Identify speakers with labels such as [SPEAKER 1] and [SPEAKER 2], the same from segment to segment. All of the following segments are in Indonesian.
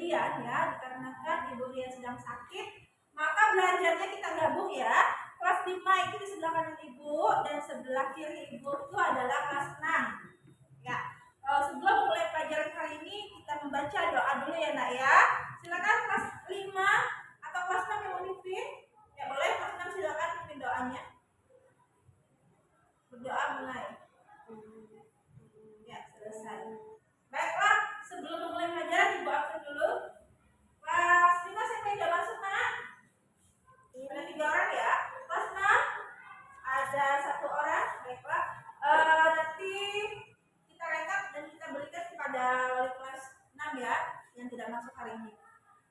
[SPEAKER 1] Rian ya, dikarenakan Ibu Rian sedang sakit, maka belajarnya kita gabung ya. Kelas 5 itu di sebelah kanan Ibu dan sebelah kiri Ibu itu adalah kelas 6. Ya. Sebelum mulai pelajaran kali ini kita membaca doa dulu ya Nak ya. Silakan kelas 5 atau kelas 6 yang mau mimpin. Ya boleh kelas 6 silakan mimpin doanya. Berdoa mulai. Ya, selesai. Baiklah, sebelum memulai pelajaran Ibu absen dulu. Kelas 5 siapa yang sudah masuk Nak? Ada 3 orang ya. Kelas 6 ada 1 orang. Baiklah. Nanti kita rekap dan kita berikan kepada wali kelas 6 ya yang tidak masuk hari ini.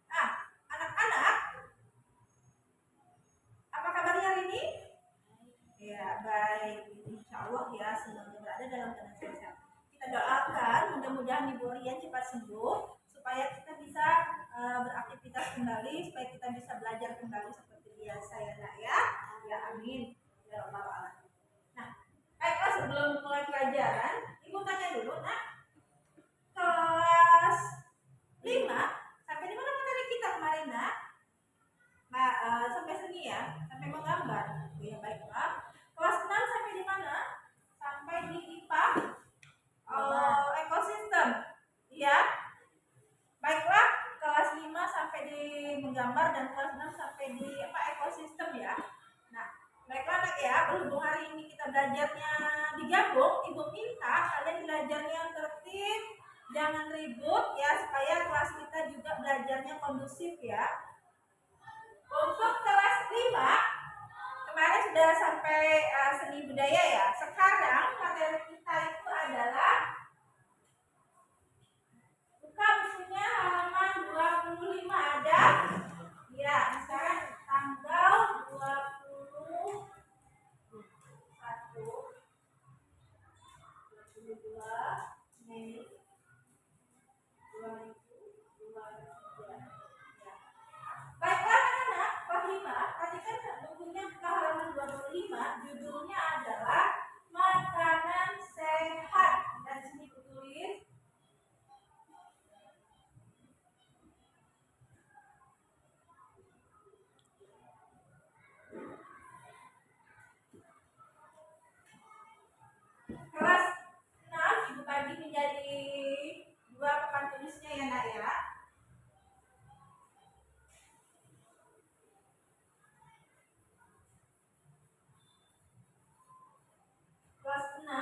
[SPEAKER 1] Nah, anak-anak, apa kabarnya hari ini? Ya, baik. Insya Allah ya, semuanya berada dalam keadaan sehat. Kita doakan mudah-mudahan Ibu Rian cepat sembuh supaya kita bisa beraktivitas kembali, supaya kita bisa belajar kembali seperti biasa ya Nak ya. Ya amin. Ya rabbal alamin. Nah, baiklah sebelum mulai pelajaran, Ibu tanya dulu Nak. Kelas 5 sampai di mana materi kita kemarin Nak? Sampai seni ya, sampai menggambar. Ya baiklah. Kelas 6 sampai di mana? Sampai di IPA ekosistem. Iya. Baiklah, kelas 5 sampai di menggambar dan kelas 6 sampai di ekosistem ya. Nah, baiklah Nak ya, berhubung hari ini kita belajarnya digabung, Ibu minta kalian belajarnya tertib, jangan ribut ya, supaya kelas kita juga belajarnya kondusif ya. Untuk kelas 5 kemarin sudah sampai seni budaya ya. Sekarang materi kita itu adalah buka bukunya halaman 25 ada. Ya, sekarang tanggal 21 22 Mei 2023. Baiklah anak-anak, kelas 5, perhatikan bukunya buka halaman 25, judulnya adalah makanan sehat. Dan sini tulis kelas 6 Ibu bagi menjadi 2 papan tulisnya ya Nak ya. Kelas 6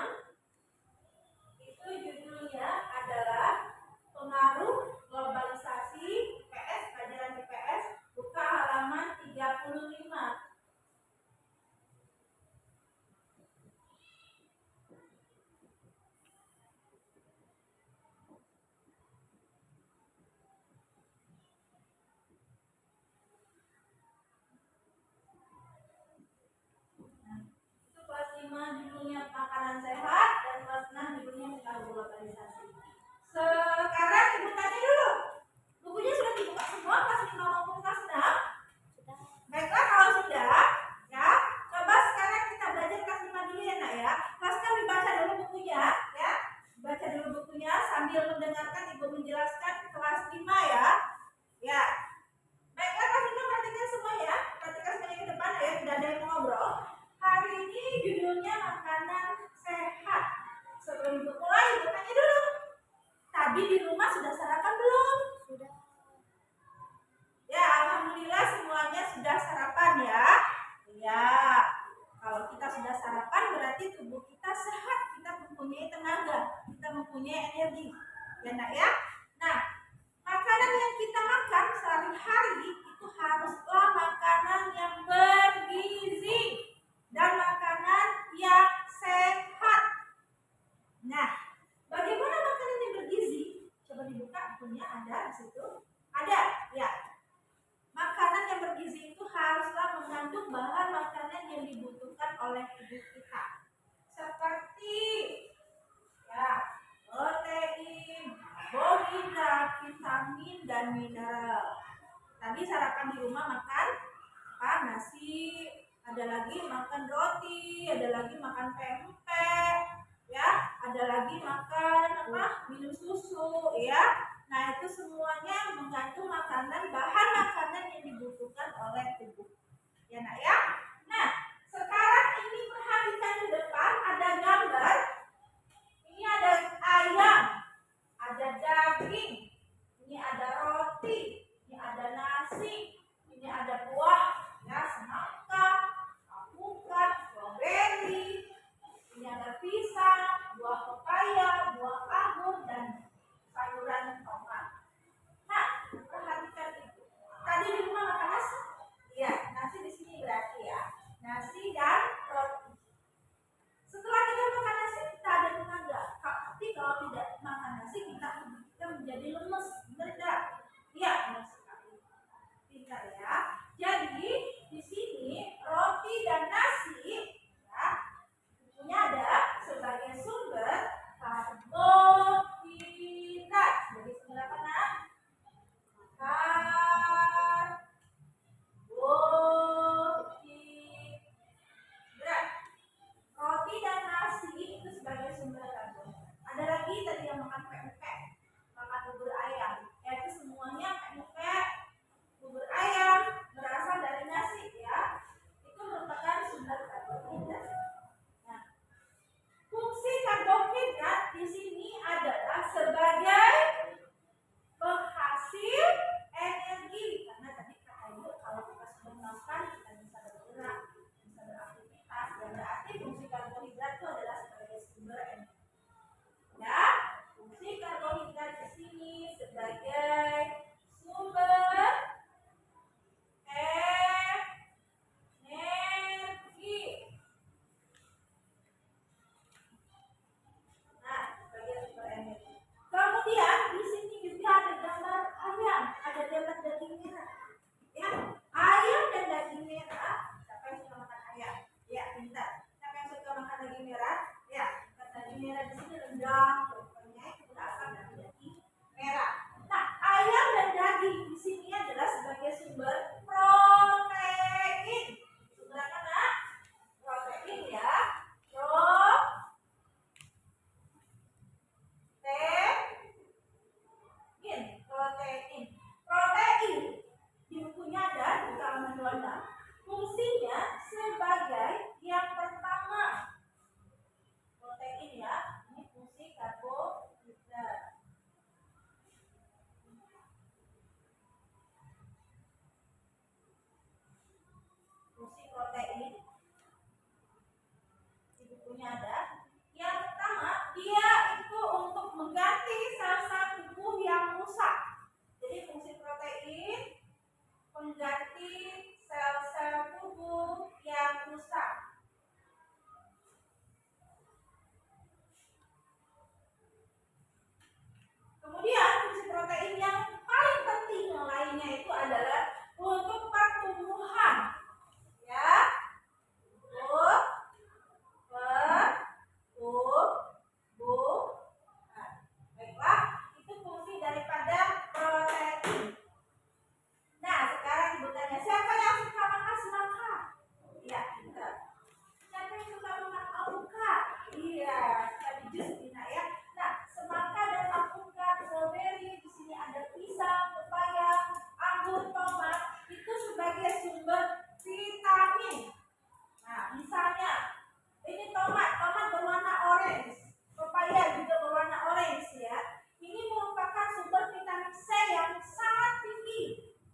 [SPEAKER 1] itu judulnya adalah pengaruh globalisasi PS, pelajaran IPS, buka halaman 35. Kelas 5 judulnya makanan sehat dan kelas 6 judulnya pengaruh globalisasi. Sekarang Ibu tanya dulu, bukunya sudah dibuka semua kelas 5 maupun kelas 6? Sudah. Baiklah kalau sudah, ya coba sekarang kita belajar kelas 5 dulu ya Nak ya. Kelas 6 dibaca dulu bukunya ya. Baca dulu bukunya sambil mendengarkan Ibu menjelaskan kelas 5 ya. Ya. Baiklah kelas 5 perhatikan semua ya. Perhatikan semuanya ke depan ya, tidak ada yang mau ngobrol. Hari ini judulnya makanan sehat. Sebelum Ibu mulai, Ibu tanya dulu. Tadi di rumah sudah sarapan belum? Sudah. Ya, alhamdulillah semuanya sudah sarapan ya. Ya, kalau kita sudah sarapan berarti tubuh kita sehat, kita mempunyai tenaga, kita mempunyai energi. Ya Nak ya? Nah, makanan yang kita makan sehari-hari itu haruslah makanan yang bergizi dan makanan yang sehat. Nah, bagaimana makanan yang bergizi? Coba dibuka bukunya, ada di situ. Ada, ya. Makanan yang bergizi itu haruslah mengandung bahan makanan yang dibutuhkan oleh tubuh kita. Seperti ya, protein, karbohidrat, vitamin dan mineral. Tadi sarapan di rumah makan nasi, ada lagi makan roti, ada lagi makan pempek, ya, ada lagi makan minum susu, ya. Nah itu semuanya mengandung bukunya ada. Yang pertama, dia itu untuk mengganti sel-sel tubuh yang rusak. Jadi fungsi protein mengganti sel-sel tubuh yang rusak. Kemudian fungsi protein yang paling penting lainnya itu adalah untuk pertumbuhan, ya, untuk pertumbuhan. Baiklah, itu fungsi daripada protein. Nah, sekarang ibu tanya, siapa yang suka makan semangka? Iya, betul. Siapa yang suka makan alpukat? Iya, tadi jus Dina ya. Nah, semangka dan alpukat, strawberry, di sini ada pisang, pepaya, anggur, tomat, itu sebagai sumber vitamin. Nah, misalnya ini tomat berwarna orange, pepaya juga berwarna orange ya. Ini merupakan sumber vitamin C yang sangat tinggi.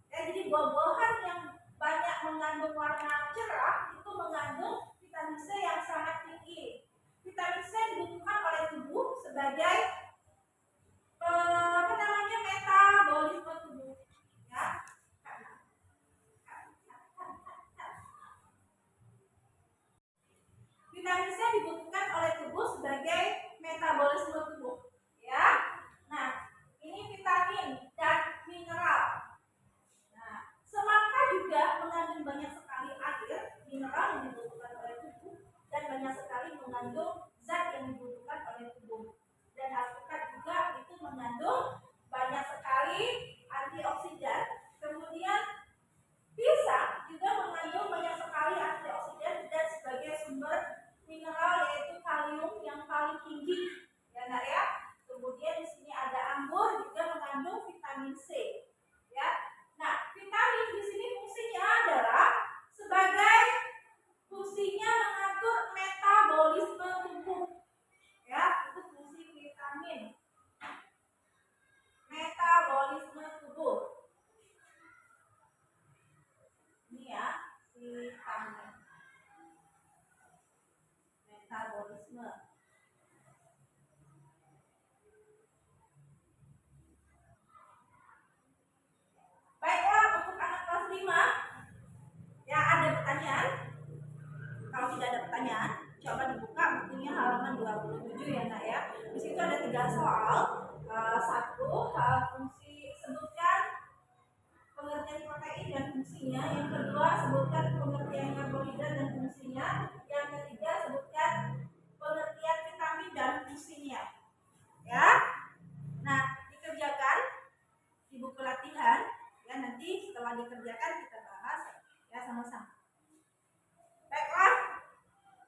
[SPEAKER 1] Ya, jadi buah-buahan yang banyak mengandung warna cerah itu mengandung vitamin C yang sangat tinggi. Vitamin C dibutuhkan oleh tubuh sebagai metabolisme tubuh. Ya. Vitamin C dibutuhkan oleh tubuh sebagai metabolisme tubuh. Ya. Nah, ini vitamin dan mineral. Nah, semangka juga mengandung banyak sekali air, mineral yang dibutuhkan oleh tubuh, dan banyak sekali mengandung zat yang dibutuhkan oleh tubuh. Dan alpukat juga itu mengandung banyak sekali antioksidan. Kemudian pisang juga mengandung banyak sekali antioksidan dan sebagai sumber mineral yaitu kalium yang paling tinggi, ya Nak ya. Kemudian di sini ada anggur juga mengandung vitamin C, ya. Nah, vitamin di sini fungsinya adalah sebagai fungsinya mengatur metabolisme tubuh, ya. Itu fungsi vitamin, metabolisme tubuh. Ini ya, vitamin, metabolisme. Baiklah, untuk anak kelas 5 yang ada pertanyaan. Kalau tidak ada pertanyaan, coba dibuka bukunya halaman 27 ya Nak ya. Di situ ada 3 soal. Satu, fungsi, sebutkan pengertian protein dan fungsinya. Yang kedua, sebutkan pengertian karbohidrat dan fungsinya. Yang ketiga, sebutkan pengertian vitamin dan fungsinya. Ya. Nah, dikerjakan di buku latihan. Ya, nanti setelah dikerjakan kita bahas ya sama-sama. Baiklah,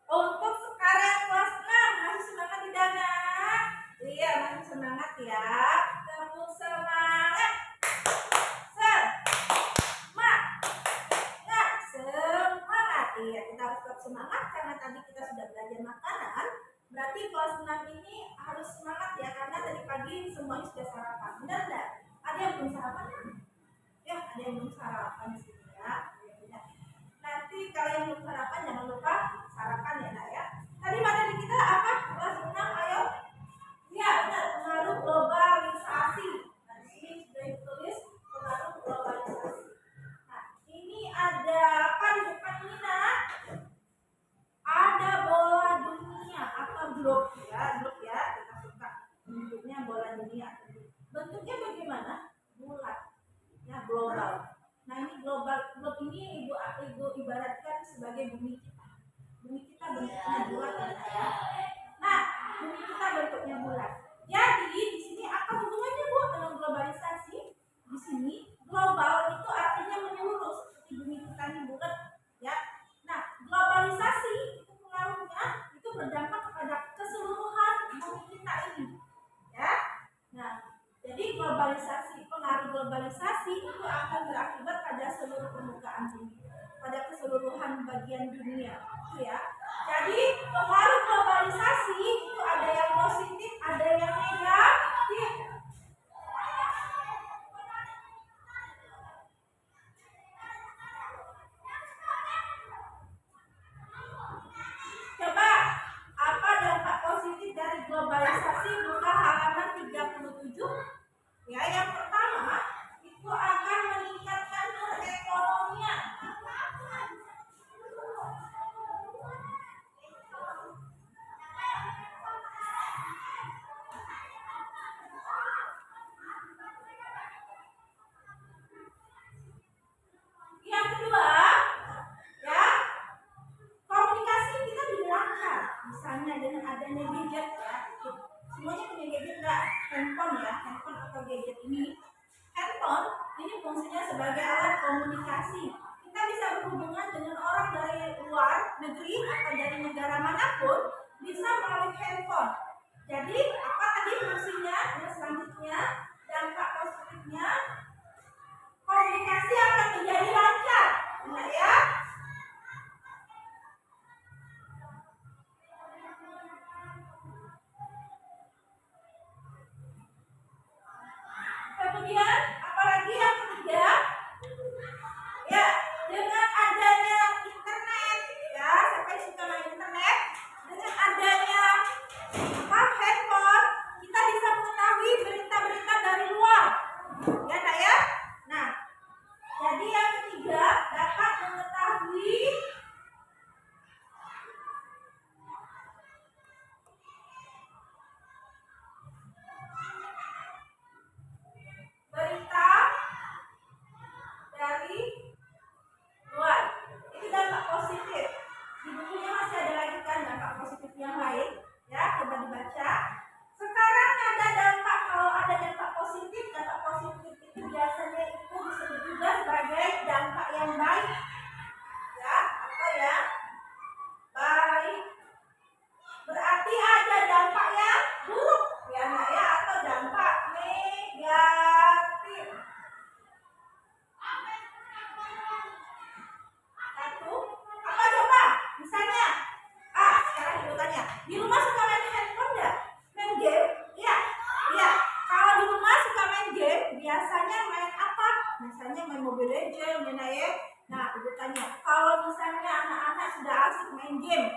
[SPEAKER 1] untuk sekarang kelas 6 masih semangat tidak Nak? Iya, masih semangat ya. Tepuk semangat. Semangat. Iya, kita harus tetap semangat karena tadi kita sudah belajar makanan. Berarti kelas 6 ini harus semangat ya, karena tadi pagi semuanya sudah sarapan. Benar enggak? Ada yang belum sarapan? Ya, ada yang belum sarapan di sini ya. Nanti kalau yang belum sarapan jangan lupa sarapan ya Nak ya. Tadi materi kita apa? Kelas 6, ayo. Ya, benar, pengaruh globalisasi. Nah, di sini sudah ditulis pengaruh globalisasi. Nah, ini ada apa di depan ini Nak? Ada bola dunia atau globe ya, globe ya. Kita suka bentuknya bola dunia. Bentuknya bagaimana? Bulat. Ya, global. Nah, ini global, globe ini ibu ibaratkan sebagai bumi kita. Bumi kita bentuknya bulat ya. Nah, bumi kita bentuknya bulat. Jadi di sini apa hubungannya Bu dengan globalisasi? Di sini global itu artinya menyeluruh seperti bumi kita ini bulat ya. Nah, globalisasi itu pengaruhnya itu berdampak kepada keseluruhan bumi kita ini. Ya. Nah, jadi pengaruh globalisasi itu akan berakibat pada seluruh permukaan bumi, pada keseluruhan bagian dunia, itu ya. Jadi pengaruh globalisasi itu ada yang positif, ada yang negatif. Coba apa gadget ini. Handphone ini fungsinya sebagai alat komunikasi. Kita bisa berhubungan dengan orang dari luar negeri atau dari negara manapun bisa melalui handphone. Jadi apa tadi fungsinya? Yang selanjutnya dampak positifnya komunikasi akan menjadi lancar. Benar ya? Kemudian apalagi yang ketiga? Ya, dengan adanya internet, ya, siapa yang suka main internet? Dengan adanya handphone, kita bisa mengetahui berita-berita dari luar. Ya, Nak ya? Nah, jadi yang ketiga dapat mengetahui berita dari luar. Ini dampak positif. Di bukunya masih ada lagi kan dampak positif yang lain. Ya, coba dibaca. Sekarang ada dampak, kalau ada dampak positif itu biasanya itu disebut juga sebagai dampak yang baik. Ya, apa ya? Baik. Berarti ada dampak yang buruk, ya Nak ya, atau dampak negatif. Satu, apa coba? Misalnya, sekarang ibu tanya, di rumah suka main handphone nggak? Main game? Iya, iya. Kalau di rumah suka main game, biasanya main apa? Misalnya main Mobile Legends, main ya. Nah, ibu tanya, kalau misalnya anak-anak sudah asik main game,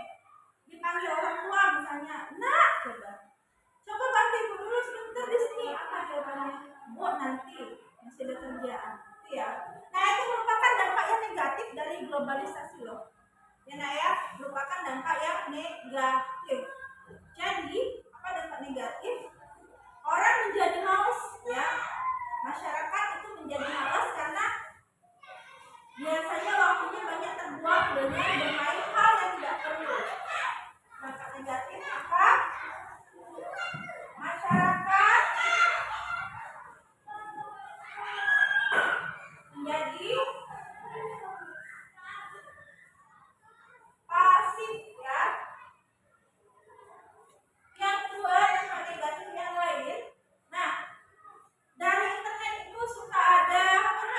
[SPEAKER 1] dipanggil orang tua misalnya, nak, coba bantu ibu dulu sebentar di sini. Apa jawabannya? Bu, nanti masih ada kerjaan. Ya. Nah, itu merupakan dampak yang negatif dari globalisasi loh. Ya, Nak ya, merupakan dampak yang negatif. Jadi, apa dampak negatif? Orang menjadi malas, ya. Masyarakat itu menjadi malas karena biasanya waktunya banyak terbuang dengan bermain hal yang tidak perlu. Dampak negatif apa? Masyarakat menjadi pasif, ya. Yang kedua, dampak negatif yang lain. Nah, dari internet itu suka ada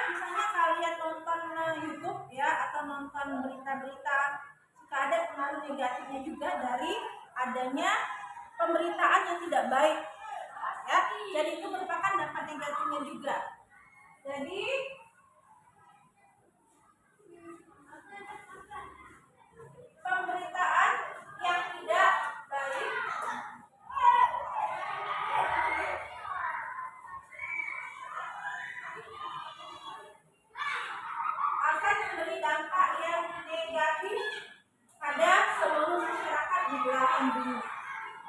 [SPEAKER 1] misalnya kalian nonton YouTube ya, atau nonton berita-berita, suka ada pengaruh negatifnya juga dari adanya pemberitaan yang tidak baik, ya. Jadi itu merupakan dampak negatifnya juga. Jadi pemberitaan yang tidak baik akan memberi dampak yang negatif pada seluruh masyarakat di belahan dunia.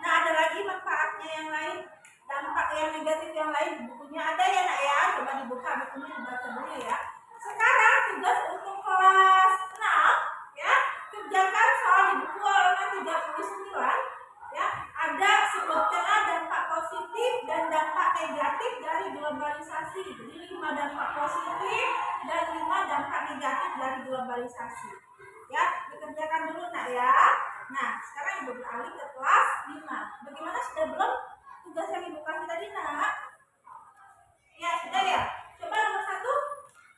[SPEAKER 1] Nah, ada lagi manfaatnya yang lain, dampak yang negatif yang lain. Bukunya ada ya Nak ya, coba dibuka bukunya, dibaca dulu ya. Sekarang tugas untuk kelas 6 ya, kerjakan soal di buku halaman 39 ya. Ada sebutkanlah dampak positif dan dampak negatif dari globalisasi. Jadi 5 dampak positif dan 5 dampak negatif dari globalisasi. Ya, dikerjakan dulu Nak ya. Nah, sekarang Ibu beralih ke kelas 5. Bagaimana, sudah belum tugas yang Ibu kasih tadi Nak? Ya, sudah ya. Coba nomor 1.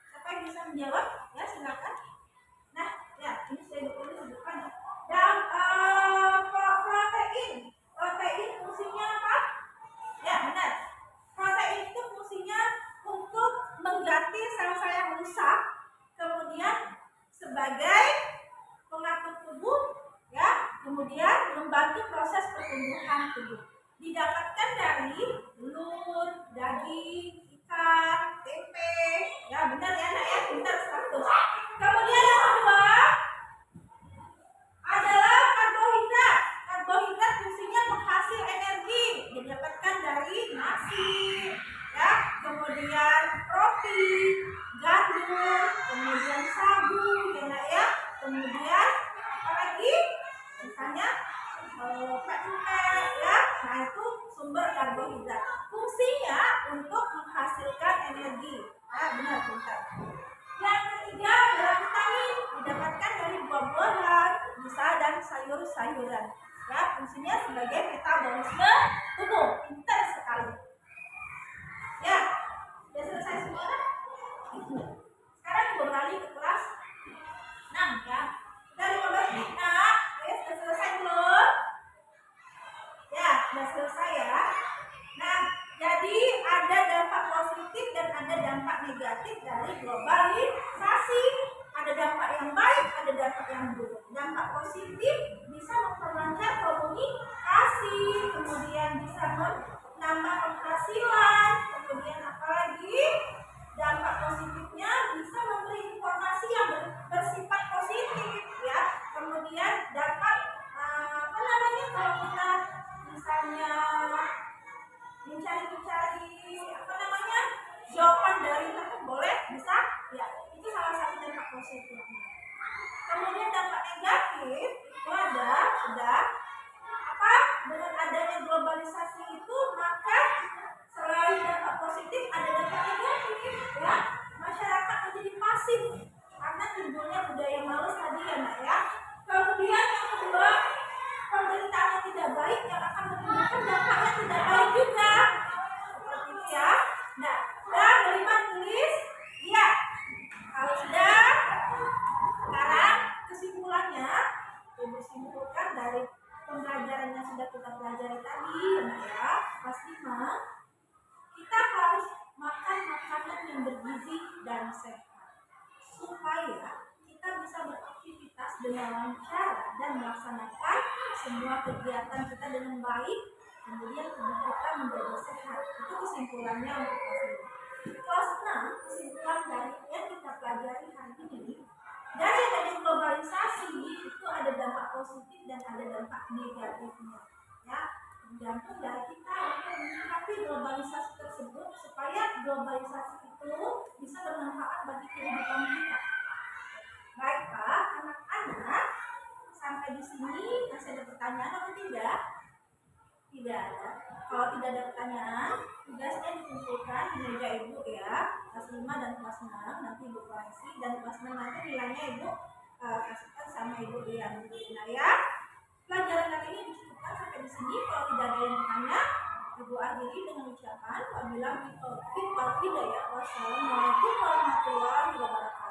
[SPEAKER 1] Siapa yang bisa menjawab? Ya, silakan. Nah, ya, ini sudah Ibu sebutkan. Dan protein. Protein fungsinya apa? Ya, benar. Protein itu fungsinya untuk mengganti sel-sel yang rusak, kemudian sebagai pengatur tubuh, ya, kemudian membantu proses pertumbuhan tubuh. Didapatkan dari telur, daging, ikan, tempe, ya benar ya Nak ya, benar 100. Kemudian yang kedua adalah karbohidrat. Karbohidrat fungsinya menghasil energi, didapatkan dari nasi, ya, kemudian roti, gandum, kemudian sagu, ya Nak ya, kemudian apa lagi? Misalnya pempek, ya. Nah, itu sumber karbohidrat. Fungsinya untuk energi. Benar, pintar. Yang ketiga adalah vitamin, didapatkan dari buah-buahan, bisa dan sayur-sayuran. Ya, fungsinya sebagai metabolisme tubuh. Pintar sekali. Ya, sudah selesai semua? Sekarang Ibu beralih ke kelas 6 ya. Dari 15 menit. Ayo, sudah selesai belum? Ya, sudah selesai ya. Nah, jadi ada dampak positif dan ada dampak negatif dari globalisasi. Ada dampak yang baik, ada dampak yang buruk. Dampak positif bisa memperlancar komunikasi, kemudian bisa menambah penghasilan, kemudian apalagi dampak positifnya bisa memberi informasi yang bersifat positif ya. Kemudian dapat kalau kita misalnya mencari jawaban dari internet boleh, bisa ya, itu salah satu dampak positifnya. Kemudian dampak negatif itu sudah dengan adanya globalisasi itu, maka selain dampak positif ada dampak negatif ya. Masyarakat menjadi pasif karena timbulnya budaya malas tadi ya nak ya. Kemudian yang kedua, pemberitaan yang tidak baik yang akan menimbulkan dampak yang tidak baik juga. Seperti itu ya. Nah, sudah beriman tulis? Iya. Kalau sudah, sekarang kesimpulannya Ibu simpulkan dari pembelajaran yang sudah kita pelajari tadi ya, kelas 5, kita harus makan makanan yang bergizi dan sehat supaya kita bisa beraktivitas dengan lancar dan melaksanakan semua kegiatan kita dengan baik, kemudian tubuh kita menjadi sehat. Itu kesimpulannya untuk kelas 5. Kelas 6, kesimpulan dari yang kita pelajari hari ini, dari adanya globalisasi itu ada dampak positif dan ada dampak negatifnya ya. Tergantung dari kita untuk menyikapi globalisasi tersebut supaya globalisasi itu bisa bermanfaat bagi kehidupan kita. Baik Pak, anak-anak, sampai di sini masih ada pertanyaan atau tidak? Tidak ada. Kalau tidak ada pertanyaan, tugasnya dikumpulkan di meja Ibu ya, kelas 5 dan kelas 6, nanti Ibu koreksi, dan kelas 6 nanti nilainya Ibu kasihkan sama Ibu yang nah ya. Pelajaran kali ini dicukupkan sampai di sini. Kalau tidak ada yang bertanya, Ibu akhiri dengan ucapan wabillahi taufiq wal hidayah. Wassalamualaikum warahmatullahi wabarakatuh.